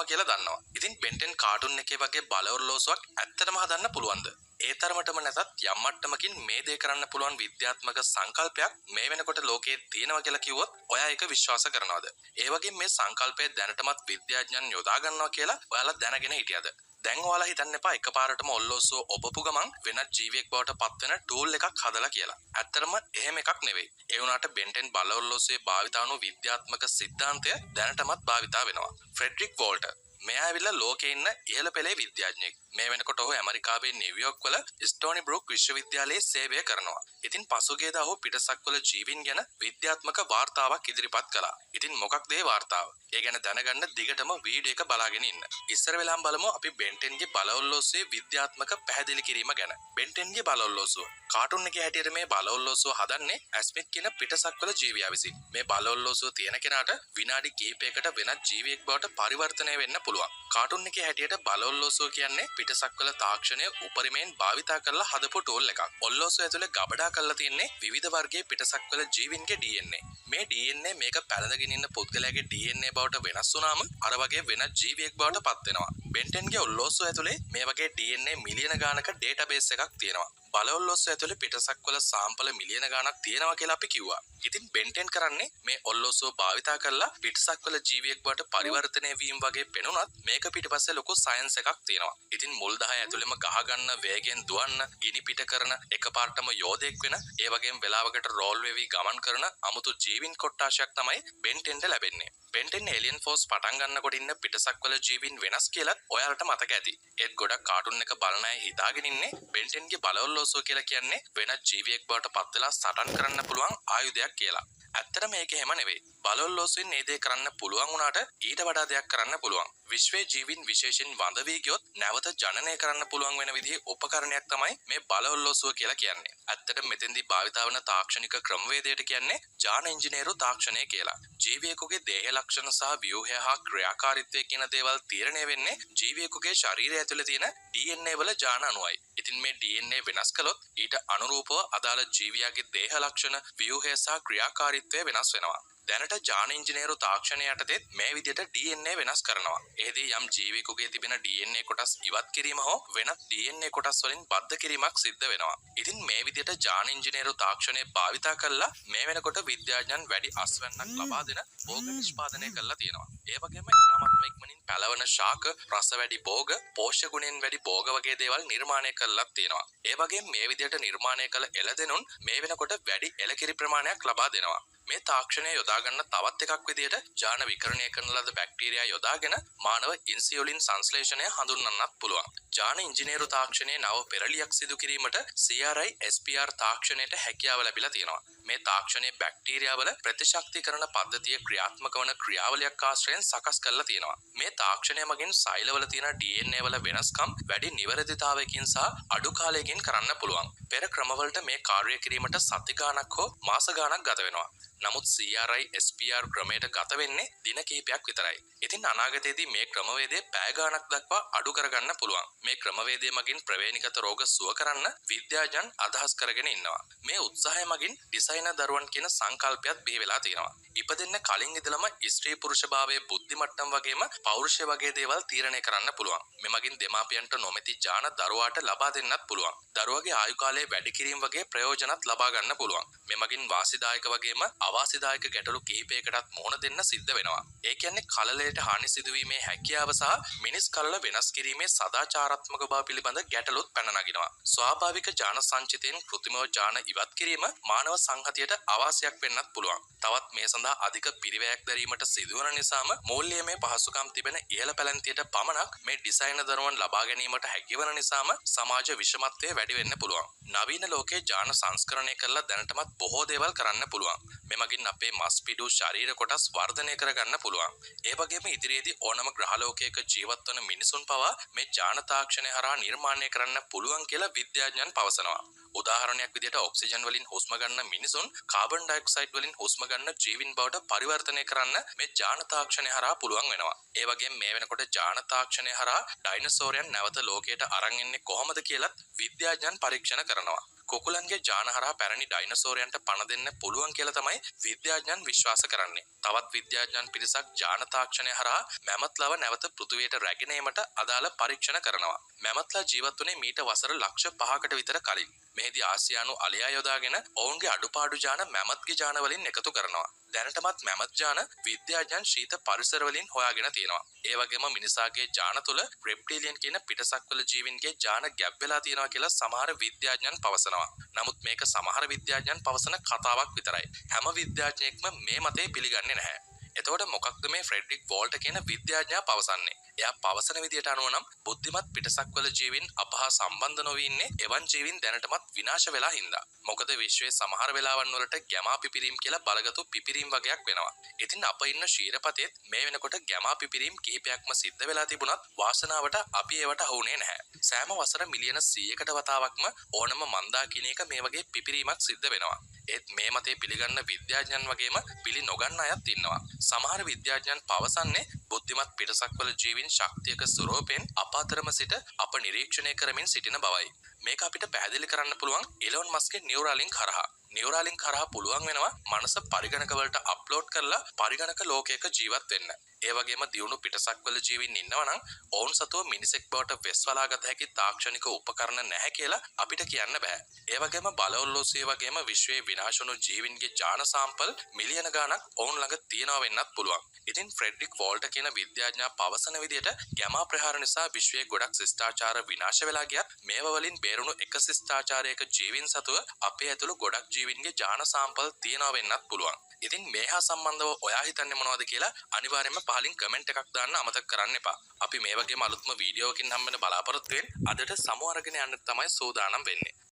කියලා දන්නවා. ඉතින් බෙන්ටෙන් කාටුන් එකේ වගේ බලවර්ලෝසුවක් ඇත්තටම හදන්න පුළුවන්ද? ඒ තරමටම නැතත් යම් මට්ටමකින් මේ දේ කරන්න පුළුවන් විද්‍යාත්මක සංකල්පයක් මේ වෙනකොට ලෝකයේ තියෙනවා කියලා කිව්වොත් ඔයා ඒක විශ්වාස කරනවද? ඒ වගේම මේ සංකල්පය දැනටමත් විද්‍යාඥයන් යොදා ගන්නවා කියලා ඔයාලා දැනගෙන හිටියද? දැන් ඔයාලා හිතන්න එපා එකපාරටම ඔල්ලෝසුව ඔබපු ගමන් වෙනත් ජීවියෙක් බවට පත්වෙන ටූල් එකක් හදලා කියලා. ඇත්තටම එහෙම එකක් නෙවෙයි. ඒ වුණාට බෙන්ටෙන් බලවර්ලෝසුවේ භාවිතා වුණු විද්‍යාත්මක සිද්ධාන්තය දැනටමත් භාවිතා වෙනවා. ෆ්‍රෙඩරික් වෝල්ටර් මෙයා ඇවිල්ලා ලෝකේ ඉන්න ඉහළ පෙළේ විද්‍යාඥයෙක්. මේ වෙනකොට ඔහු ඇමරිකාවේ නිව්යෝක් වල ස්ටෝනි බ්‍රූක් විශ්වවිද්‍යාලයේ සේවය කරනවා. ඉතින් පසුගියදා ඔහු පිටසක්වල ජීවීන් ගැන විද්‍යාත්මක වාර්තාවක් ඉදිරිපත් කළා. ඉතින් මොකක්ද ඒ වාර්තාව? ඒ ගැන දැනගන්න දිගටම වීඩියෝ එක බලාගෙන ඉන්න. ඉස්සර වෙලාම බලමු අපි බෙන්ටෙන්ගේ බලවර්ලෝසුවේ විද්‍යාත්මක පැහැදිලි කිරීම ගැන. බෙන්ටෙන්ගේ බලවර්ලෝසුව කාටුන් එකේ හැටියට මේ බලවර්ලෝසුව හදන්නේ ඇස්මිත් කියන පිටසක්වල ජීවියා විසින්. මේ බලවර්ලෝසුව තියෙන කෙනාට විනාඩි කිහිපයකට වෙනත් ජීවියෙක් බවට පරිවර්තනය වෙන්න පුළුවන්. කාටුන් එකේ හැටියට බලවර්ලෝසුව කියන්නේ පිටසක්වල තාක්ෂණය උපරිමයෙන් භාවිතා කරලා හදපු ටූල් එකක්. ඔල්ලෝසුව ඇතුලේ ගබඩා කරලා තියෙන්නේ විවිධ වර්ගයේ පිටසක්වල ජීවීන්ගේ DNA. මේ DNA මේක පැලඳගෙන ඉන්න පුද්ගලයාගේ DNA බවට වෙනස් වුණාම අර වගේ වෙනත් ජීවියෙක් බවට පත් වෙනවා. බෙන්ටෙන්ගේ ඔල්ලෝසුව ඇතුලේ මේ වගේ DNA මිලියන ගානක ඩේටාබේස් එකක් තියෙනවා. බලවර්ලෝසුව ඇතුලේ පිටසක්වල සාම්පල මිලියන ගානක් තියෙනවා කියලා අපි කිව්වා. ඉතින් බෙන්ටෙන් කරන්නේ මේ ඔල්ලෝසුව භාවිතා කරලා පිටසක්වල ජීවියෙක් බවට පරිවර්තනය වීම වගේ පෙනුනත් මේක පිටිපස්සේ ලොකු සයන්ස් එකක් තියෙනවා. ඉතින් මුල් 10 ඇතුළෙම ගහ ගන්න, වේගෙන් දුවන්න, ගිනි පිට කරන, එකපාරටම යෝධයෙක් වෙන, ඒ වගේම වෙලාවකට රෝල් වෙවි ගමන් කරන අමුතු ජීවීන් කොට්ටාශයක් තමයි බෙන්ටෙන්ට ලැබෙන්නේ. බෙන්ටෙන් ඒලියන් ෆෝස් පටන් ගන්නකොට ඉන්න පිටසක්වල ජීවීන් වෙනස් කියලා ඔයාලට මතක ඇති. ඒත් ගොඩක් කාටුන් එක බලන අය හිතාගෙන ඉන්නේ බෙන්ටෙන්ගේ බලවර්ලෝසුව කියලා කියන්නේ වෙනත් ජීවියෙක් බවට පත් වෙලා සටන් කරන්න පුළුවන් ආයුධයක් කියලා. ඇත්තටම මේක එහෙම නෙවෙයි. බලවර්ලෝසුවෙන් මේ දේ කරන්න පුළුවන් වුණාට ඊට වඩා දෙයක් කරන්න පුළුවන්. විශ්වයේ ජීවීන් විශේෂයෙන් වඳ වී ගියොත් නැවත ජනනය කරන්න පුළුවන් වෙන විදිහේ උපකරණයක් තමයි මේ බලවර්ලෝසුව කියලා කියන්නේ. ඇත්තටම මෙතෙන්දී භාවිතා වන තාක්ෂණික ක්‍රමවේදයට කියන්නේ ජාන ඉංජිනේරු තාක්ෂණය කියලා. ජීවියෙකුගේ දේහ ලක්ෂණ සහ ව්‍යුහය හා ක්‍රියාකාරීත්වය කියන දේවල් තීරණය වෙන්නේ ජීවියෙකුගේ ශරීරය ඇතුලේ තියෙන DNA වල ජාන අණුවයි. ඉතින් මේ DNA වෙනස් කළොත් ඊට අනුරූපව අදාළ ජීවියාගේ දේහ ලක්ෂණ, ව්‍යුහය සහ ක්‍රියාකාරීත්වය වෙනස් වෙනවා. දැනට ජාන ඉංජිනේරු තාක්ෂණය යටතේ මේ විදිහට DNA වෙනස් කරනවා. එෙහිදී යම් ජීවියෙකුගේ තිබෙන DNA කොටස් ඉවත් කිරීම හෝ වෙනත් DNA කොටස් වලින් බද්ධ කිරීමක් සිද්ධ වෙනවා. ඉතින් මේ විදිහට ජාන ඉංජිනේරු තාක්ෂණය භාවිතා කරලා මේ වෙනකොට විද්‍යාඥයන් වැඩි අස්වැන්නක් ලබා දෙන භෝග නිෂ්පාදනය කරලා තියෙනවා. ඒ වගේම ඉතාමත්ම ඉක්මනින් පැලවන ශාක, රස වැඩි භෝග, පෝෂ්‍ය ගුණෙන් වැඩි භෝග වගේ දේවල් නිර්මාණය කරලා තියෙනවා. ඒ වගේම මේ විදිහට නිර්මාණය කළ එළදෙනුන් මේ වෙනකොට වැඩි එළකිරි ප්‍රමාණයක් ලබා දෙනවා. මේ තාක්ෂණය යොදා ගන්න තවත් එකක් විදිහට ජාන විකරණය කරන ලද බැක්ටීරියා යොදාගෙන මානව ඉන්සියුලින් සංශ්ලේෂණය හඳුන්වන්නත් පුළුවන්. ජාන ඉංජිනේරු තාක්ෂණයේ නව පෙරළියක් සිදු කිරීමට CRI SPR තාක්ෂණයට හැකියාව ලැබිලා තියෙනවා. මේ තාක්ෂණයේ බැක්ටීරියාවල ප්‍රතිශක්තිකරණ පද්ධතිය ක්‍රියාත්මක වන ක්‍රියාවලියක් ආශ්‍රයෙන් සකස් කරලා තියෙනවා. මේ තාක්ෂණය මගින් සෛලවල තියෙන DNA වල වෙනස්කම් වැඩි නිවැරදිතාවයකින් සහ අඩු කාලයකින් කරන්න පුළුවන්. පෙර ක්‍රමවලට මේ කාර්යය කිරීමට සති ගාණක් හෝ මාස ගාණක් ගත වෙනවා. නමුත් CRI SPR ක්‍රමයට ගත වෙන්නේ දින කිහිපයක් විතරයි. ඉතින් අනාගතයේදී මේ ක්‍රමවේදය පැය ගාණක් දක්වා අඩු කරගන්න පුළුවන්. මේ ක්‍රමවේදය මගින් ප්‍රවේණිගත රෝග සුව කරන්න විද්‍යාඥයන් අදහස් කරගෙන ඉන්නවා. මේ උත්සාහය මගින් ඩිසයිනර් දරුවන් කියන සංකල්පයත් බිහි වෙලා තියෙනවා. ඉපදෙන්න කලින් ඉඳලම ස්ත්‍රී පුරුෂ භාවයේ බුද්ධි මට්ටම් වගේම පෞරුෂය වගේ දේවල් තීරණය කරන්න පුළුවන්. මේ මගින් දෙමාපියන්ට නොමැති ඥාන දරුවාට ලබා දෙන්නත් පුළුවන්. දරුවගේ ආයු කාලය වැඩි කිරීම වගේ ප්‍රයෝජනත් ලබා ගන්න පුළුවන්. මේ මගින් වාසිදායක වගේම අවාසිදායක ගැටලු කිහිපයකටත් මුහුණ දෙන්න සිද්ධ වෙනවා. ඒ කියන්නේ කලලයට හානි සිදුවීමේ හැකියාව සහ මිනිස් කලල වෙනස් කිරීමේ සදාචාරාත්මක බව පිළිබඳ ගැටලුත් පැන නගිනවා. ස්වාභාවික ජාන සංචිතයෙන් කෘත්‍රිමව ජාන ඉවත් කිරීම මානව සංහතියට අවාසියක් වෙන්නත් පුළුවන්. තවත් මේ සඳහා අධික පිරිවැයක් දැරීමට සිදුවන නිසාම මූල්‍යමය පහසුකම් තිබෙන ඉහළ පැලැන්තියට පමණක් මේ ඩිසයිනර් දරුවන් ලබා ගැනීමට හැකිවන නිසාම සමාජ විෂමත්වය වැඩි වෙන්න පුළුවන්. නවීන ලෝකයේ ජාන සංස්කරණය කරලා දැනටමත් බොහෝ දේවල් කරන්න පුළුවන්. මෙමගින් අපේ මස් පිඩු ශරීර කොටස් වර්ධනය කරගන්න පුළුවන්. ඒ වගේම ඉදිරියේදී ඕනම ග්‍රහලෝකයක ජීවත් වන මිනිසුන් පවා මේ ජාන තාක්ෂණය හරහා නිර්මාණය කරන්න පුළුවන් කියලා විද්‍යාඥයන් පවසනවා. උදාහරණයක් විදිහට ඔක්සිජන් වලින් හුස්ම ගන්න මිනිසුන් කාබන් ඩයොක්සයිඩ් වලින් හුස්ම ගන්න ජීවීන් බවට පරිවර්තනය කරන්න මේ ජාන තාක්ෂණය හරහා පුළුවන් වෙනවා. ඒ වගේම මේ වෙනකොට ජාන තාක්ෂණය හරහා ඩයිනසෝරයන් නැවත ලෝකයට අරන් එන්නේ කොහොමද කියලා විද්‍යාඥයන් පරීක්ෂණ කරනවා. කුකුලන්ගේ ජාන හරහා පැරණි ඩයිනසෝරයන්ට පණ දෙන්න පුළුවන් කියලා තමයි විද්‍යාඥයන් විශ්වාස කරන්නේ. තවත් විද්‍යාඥයන් පිරිසක් ජාන තාක්ෂණය හරහා මැමත්ලව නැවත පෘථිවියට රැගෙන ඒමට අදාළ පරීක්ෂණ කරනවා. මැමත්ලා ජීවත් වුණේ මීට වසර ලක්ෂ 5කට විතර කලින්. මෙහිදී ආසියානු අලියා යොදාගෙන ඔවුන්ගේ අඩුපාඩු ජාන මැමත්ගේ ජාන වලින් එකතු කරනවා. දැනටමත් මැමත් ජාන විද්‍යාඥයන් ශීත පරිසර වලින් හොයාගෙන තියෙනවා. ඒ වගේම මිනිසාගේ ජාන තුළ රෙප්ටිලියන් කියන පිටසක්වල ජීවීන්ගේ ජාන ගැබ් වෙලා තියෙනවා කියලා සමහර විද්‍යාඥයන් පවසනවා. නමුත් මේක සමහර විද්‍යාඥයන් පවසන කතාවක් විතරයි. හැම විද්‍යාඥයෙක්ම මේ මතය පිළිගන්නේ නැහැ. එතකොට මොකක්ද මේ ෆ්‍රෙඩරික් වෝල්ට් කියන විද්‍යාඥයා පවසන්නේ? එයා පවසන විදියට අනුව නම් බුද්ධිමත් පිටසක්වල ජීවීන් අපහා සම්බන්ධ නොවී ඉන්නේ එවන් ජීවීන් දැනටමත් විනාශ වෙලා හින්දා. මොකද විශ්වයේ සමහර වෙලාවන් වලට ගැමා පිපිරීම් කියලා බලගතු පිපිරීම් වගේක් වෙනවා. ඉතින් අප ඉන්න ශීරපතේත් මේ වෙනකොට ගැමා පිපිරීම් කිහිපයක්ම සිද්ධ වෙලා තිබුණත් වාසනාවට අපි ඒවට අහුුනේ නැහැ. සෑම වසර මිලියන 100කට වතාවක්ම ඕනම මන්දාකිණියක මේ වගේ පිපිරීමක් සිද්ධ වෙනවා. ඒත් මේ මතේ පිළිගන්න විද්‍යාඥයන් වගේම පිළි නොගන්න අයත් ඉන්නවා. සමහර විද්‍යාඥයන් පවසන්නේ බුද්ධිමත් පිටසක්වල ජීවීන් ශක්තියක ස්වරූපයෙන් අප අතරම සිට අප නිරීක්ෂණය කරමින් සිටින බවයි. මේක අපිට පැහැදිලි කරන්න පුළුවන් ඉලොන් මස්ක්ගේ නියුරාලින්ක් හරහා. නියුරාලින්ක් හරහා පුළුවන් වෙනවා මනස පරිගණක වලට අප්ලෝඩ් කරලා පරිගණක ලෝකයක ජීවත් වෙන්න. ඒ වගේම දියුණු පිටසක්වල ජීවීන් ඉන්නවා නම් ඔවුන් සතුව මිනිසෙක් බවට වෙස්වලාගත හැකි තාක්ෂණික උපකරණ නැහැ කියලා අපිට කියන්න බෑ. ඒ වගේම බලවොල්ලෝසිය වගේම විශ්වයේ විනාශ වුණු ජීවීන්ගේ ජාන සාම්පල් මිලියන ගාණක් ඔවුන් ළඟ තියෙනවා වෙන්නත් පුළුවන්. ඉතින් ෆ්‍රෙඩරික් වෝල්ට් කියන විද්‍යාඥයා පවසන විදිහට ගැමා ප්‍රහාර නිසා විශ්වයේ ගොඩක් ශිෂ්ටාචාර විනාශ වෙලා ගියත් මේවා වලින් බේරුණු එක ශිෂ්ටාචාරයක ජීවීන් සතුව අපේ ඇතුළු ගොඩක් ජීවීන්ගේ ජාන සාම්පල් තියෙනවා වෙන්නත් පුළුවන්. ඉතින් මේ හා සම්බන්ධව ඔයා හිතන්නේ මොනවද කියලා අනිවාර්යයෙන්ම පහලින් කමෙන්ට් එකක් දාන්න අමතක කරන්න එපා. අපි මේ වගේම අලුත්ම වීඩියෝකින් හම්බෙන්න බලාපොරොත්තු වෙන්නේ. අදට සමු අරගෙන යන්න තමයි සූදානම් වෙන්නේ.